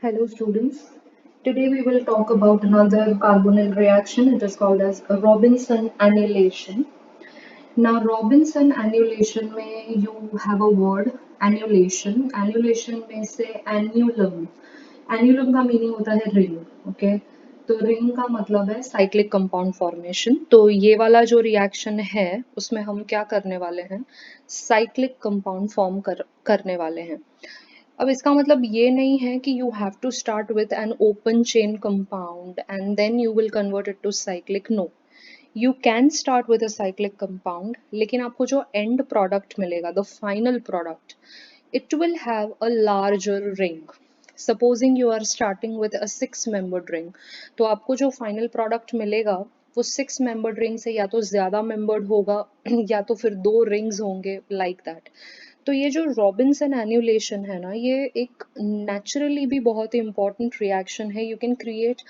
Hello students. Today we will talk about another carbonyl reaction. It is called as Robinson annulation. Now Robinson annulation में you have a word annulation. Annulation में से annulum. Annulum का meaning होता है ring. Okay. तो ring का मतलब है साइक्लिक कंपाउंड फॉर्मेशन. तो ये वाला जो रिएक्शन है उसमें हम क्या करने वाले हैं, साइक्लिक कंपाउंड फॉर्म करने वाले हैं. अब इसका मतलब ये नहीं है कि you have to start with an open chain compound and then you will convert it to cyclic. No, you can start with a cyclic compound, लेकिन आपको जो एंड प्रोडक्ट मिलेगा, the final product, it will have a larger ring. Supposing you are starting with a 6 membered ring, तो आपको जो final product मिलेगा वो 6 membered ring से या तो ज्यादा मेंबर्ड होगा या तो फिर 2 रिंग्स होंगे, लाइक दैट. तो ये जो रॉबिन्सन एन्युलेशन है ना, ये एक नेचुरली भी बहुत ही इंपॉर्टेंट रिएक्शन है. You can create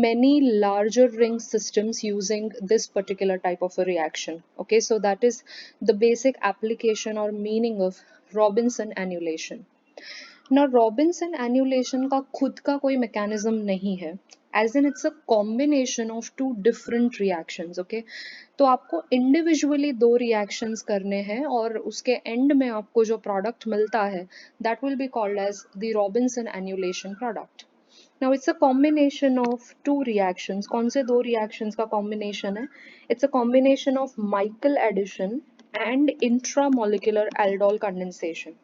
many larger ring systems using this particular type of a reaction. Okay, so that is the basic application or meaning of Robinson annulation. Now Robinson annulation का खुद का कोई mechanism नहीं है, as in it's a combination of two different reactions. Okay, तो आपको individually 2 reactions करने हैं और उसके end में आपको जो product मिलता है, that will be called as the Robinson annulation product. Now it's a combination of 2 reactions. कौन से 2 reactions का combination है? It's a combination of Michael addition and intramolecular aldol condensation.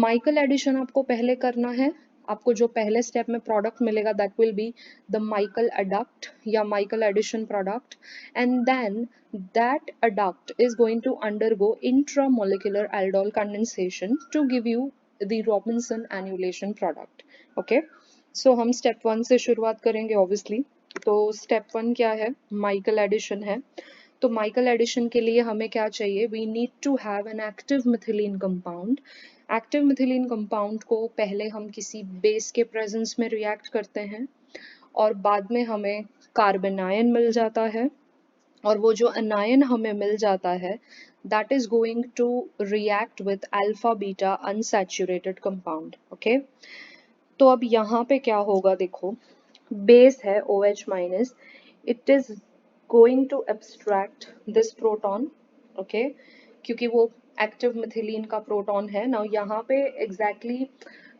Michael addition आपको पहले करना है. आपको जो पहले स्टेप में प्रोडक्ट मिलेगा that will be the Michael adduct या Michael addition product, and then that adduct is going to undergo intramolecular aldol condensation to give you the Robinson annulation product. Okay, so हम step 1 से शुरुआत करेंगे obviously. तो step 1 क्या है? Michael addition है. तो माइकल एडिशन के लिए हमें क्या चाहिए? We need to have an active methylene compound. Active methylene compound को पहले हम किसी बेस के प्रेजेंस में रिएक्ट करते हैं और बाद में हमें कार्बन आयन मिल जाता है, और वो जो अनायन हमें मिल जाता है that is going to react with alpha beta unsaturated compound. Okay, तो अब यहाँ पे क्या होगा, देखो बेस है OH minus, it is going to abstract this proton. okay, क्योंकि वो एक्टिव मिथिलीन का प्रोटॉन है. नाउ यहाँ पे एग्जैक्टली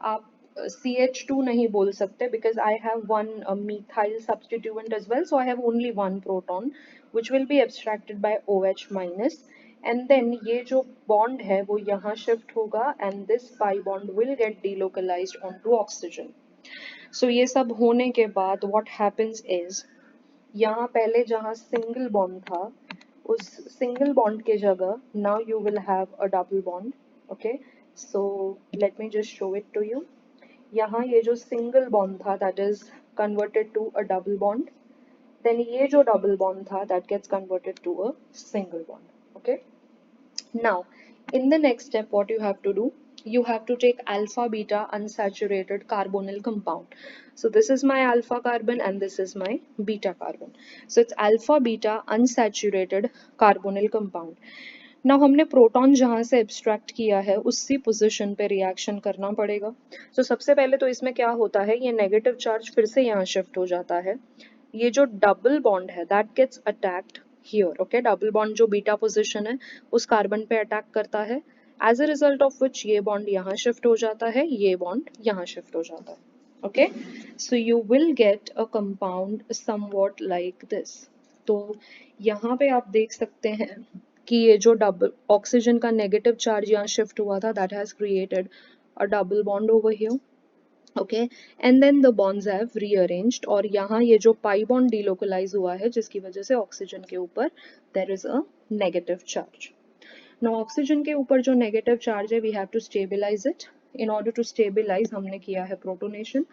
आप CH2 नहीं बोल सकते because I have one methyl substituent as well, so I have only one proton which will be abstracted by OH minus, and then ये जो bond है वो यहाँ shift होगा and this pi bond will get delocalized onto oxygen. so ये सब होने के बाद what happens is, यहाँ पहले जहाँ सिंगल बॉन्ड था उस सिंगल बॉन्ड के जगह now you will have a double bond. Okay, so let me just show it to you. यहाँ ये जो सिंगल बॉन्ड था that is converted to a double bond, then ये जो डबल बॉन्ड था that gets converted to a single bond. Okay, now in the next step what you have to do, you have to take alpha beta unsaturated carbonyl compound. So this is my alpha carbon and this is my beta carbon. So it's alpha beta unsaturated carbonyl compound. Now हमने proton जहाँ से abstract किया है उसी position पे reaction करना पड़ेगा. तो सबसे पहले तो इसमें क्या होता है, ये नेगेटिव चार्ज फिर से यहाँ शिफ्ट हो जाता है. ये जो डबल बॉन्ड है that gets attacked here. Okay, double bond जो बीटा पोजीशन है उस कार्बन पे अटैक करता है, as a result of which ये बॉन्ड यहाँ शिफ्ट हो जाता है, ये बॉन्ड यहाँ शिफ्ट हो जाता है. Okay, so you will get a compound somewhat like this. तो यहाँ पे आप देख सकते हैं कि ये जो डबल ऑक्सीजन का नेगेटिव चार्ज यहाँ शिफ्ट हुआ था that has created a double bond over here. Okay, and then the bonds have rearranged, और यहाँ ये जो पाई बॉन्ड डिलोकलाइज हुआ है जिसकी वजह से ऑक्सीजन के ऊपर there is a negative charge. Now oxygen के ऊपर जो नेगेटिव चार्ज है we have to stabilize it. In order to stabilize हमने किया है protonation.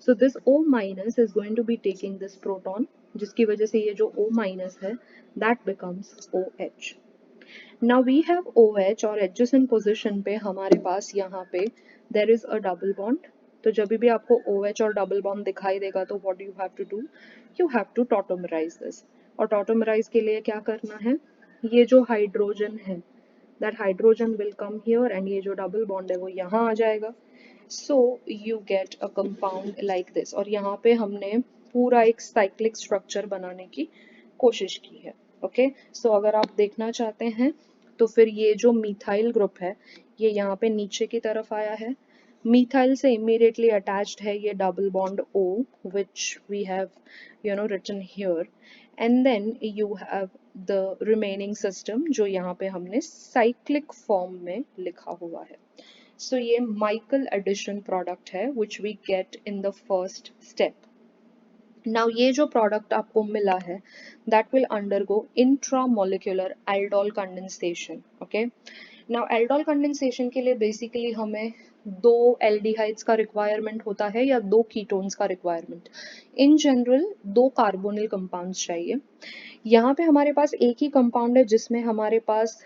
So this O minus is going to be taking this proton, जिसकी वजह से ये जो O माइनस है that becomes OH. Now we have OH और एडजेसेंट पोजीशन पे हमारे पास यहाँ पे there is a double bond. तो जब भी आपको OH और डबल बॉन्ड दिखाई देगा तो what you have to do, you have to tautomerise this. और टॉटोमराइज के लिए क्या करना है, ये जो हाइड्रोजन है that hydrogen will come here and ये जो डबल बॉन्ड है वो यहाँ आ जाएगा. So you get a compound like this. और यहाँ पे हमने पूरा एक साइक्लिक स्ट्रक्चर बनाने की कोशिश की है। ओके सो अगर आप देखना चाहते हैं तो फिर ये जो मिथाइल ग्रुप है ये यहाँ पे नीचे की तरफ आया है। मिथाइल से इमीडिएटली अटैच्ड है ये double bond O which we have written here, and then you have the remaining system जो यहाँ पे हमने साइक्लिक फॉर्म में लिखा हुआ है। सो ये माइकल एडिशन प्रोडक्ट है which we get in the first step. Now ये जो प्रोडक्ट आपको मिला है that will undergo intramolecular aldol condensation. Okay. Now aldol condensation के लिए बेसिकली हमें दो एल्डिहाइड्स का रिक्वायरमेंट होता है या दो कीटोन्स का रिक्वायरमेंट। इन जनरल दो कार्बोनिल कंपाउंड्स चाहिए। यहाँ पे हमारे पास एक ही कंपाउंड है जिसमें हमारे पास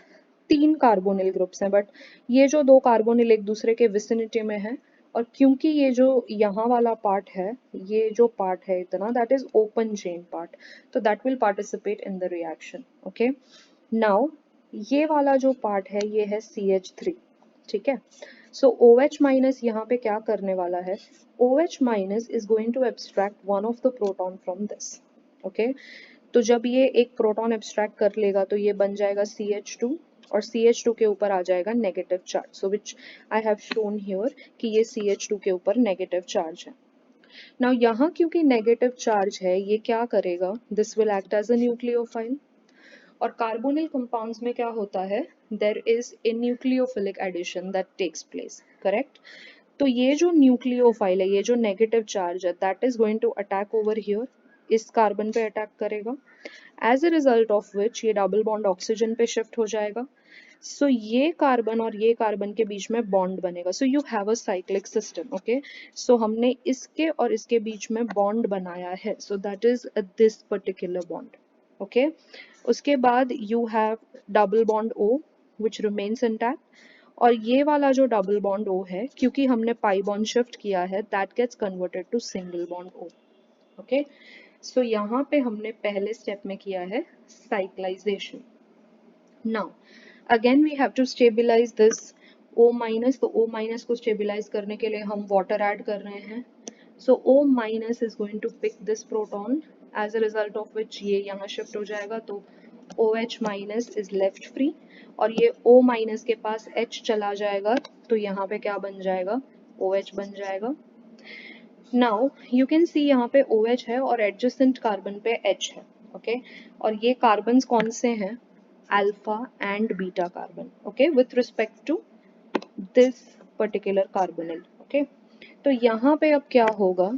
तीन कार्बोनिल ग्रुप्स हैं, बट ये जो दो कार्बोनिल एक दूसरे के विसिनिटी में है और क्योंकि ये जो यहाँ वाला पार्ट है ये जो पार्ट है इतना that is open chain part, तो that will participate in the reaction. Okay now ये वाला जो पार्ट है ये है CH3। ठीक है सो OH माइनस यहाँ पे क्या करने वाला है, OH minus is going to abstract one of the proton from this. Okay तो जब ये एक प्रोटॉन एब्स्ट्रैक्ट कर लेगा तो ये बन जाएगा CH2 और CH2 के ऊपर आ जाएगा negative charge. So which I have shown here कि ये CH2 के ऊपर नेगेटिव चार्ज है। नाउ यहाँ क्योंकि नेगेटिव चार्ज है ये क्या करेगा, this will act as a nucleophile. और कार्बोनिल कंपाउंड्स में क्या होता है, there is a nucleophilic addition that takes place, correct. तो ये जो न्यूक्लियोफाइल है ये जो नेगेटिव चार्ज है that is going to attack over here, इस कार्बन पे अटैक करेगा, as a result of which ये डबल बॉन्ड ऑक्सीजन पे शिफ्ट हो जाएगा। सो ये कार्बन और ये कार्बन के बीच में बॉन्ड बनेगा। So you have a cyclic system. Okay so हमने इसके और इसके बीच में बॉन्ड बनाया है, so that is this particular bond. Okay उसके बाद you have double bond O which remains intact, और ये वाला जो डबल बॉन्ड O है क्योंकि हमने पाई बॉन्ड शिफ्ट किया है that gets converted to single bond O। Okay so यहाँ पे हमने पहले स्टेप में किया है cyclization. Now again we have to stabilize this O minus, तो O माइनस को स्टेबिलाइज करने के लिए हम वाटर ऐड कर रहे हैं। So O minus is going to pick this proton, as a result of which ये यहाँ शिफ्ट हो जाएगा, तो OH minus is left free और ये O माइनस के पास H चला जाएगा तो यहाँ पे क्या बन जाएगा, OH बन जाएगा। नाउ यू कैन सी यहाँ पे OH है और एडजेसेंट कार्बन पे H है। ओके और ये कार्बन कौन से हैं, alpha and beta carbon. Okay with respect to this particular carbonyl. Okay तो यहाँ पे अब क्या होगा,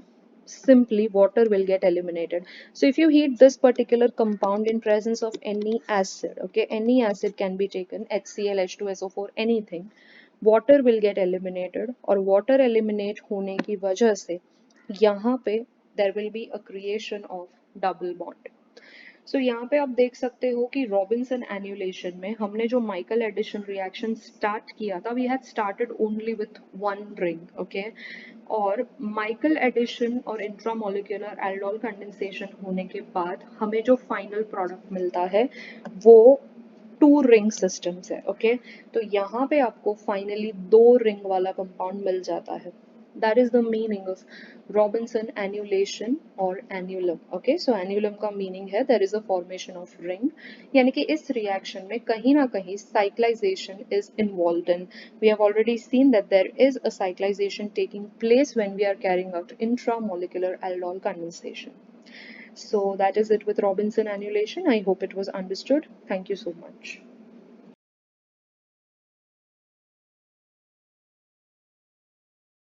simply water will get eliminated. So if you heat this particular compound in presence of any acid, okay, any acid can be taken, HCl, H2SO4, anything, water will get eliminated और water eliminate होने की वजह से यहाँ पे there will be a creation of double bond. सो यहाँ पे आप देख सकते हो कि रॉबिन्सन एन्युलेशन में हमने जो माइकल एडिशन रिएक्शन स्टार्ट किया था, we had started only with one ring. Okay और माइकल एडिशन और इंट्रामोलिकुलर एल्डोल कंडेंसेशन होने के बाद हमें जो फाइनल प्रोडक्ट मिलता है वो टू रिंग सिस्टम्स है। ओके तो यहाँ पे आपको फाइनली दो रिंग वाला कंपाउंड मिल जाता है। That is the meaning of Robinson annulation or annulum. Okay, so annulum का meaning है there is a formation of ring, यानी कि इस reaction में कहीं ना कहीं cyclization is involved in. We have already seen that there is a cyclization taking place when we are carrying out intramolecular aldol condensation. So that is it with Robinson annulation. I hope it was understood. Thank you so much.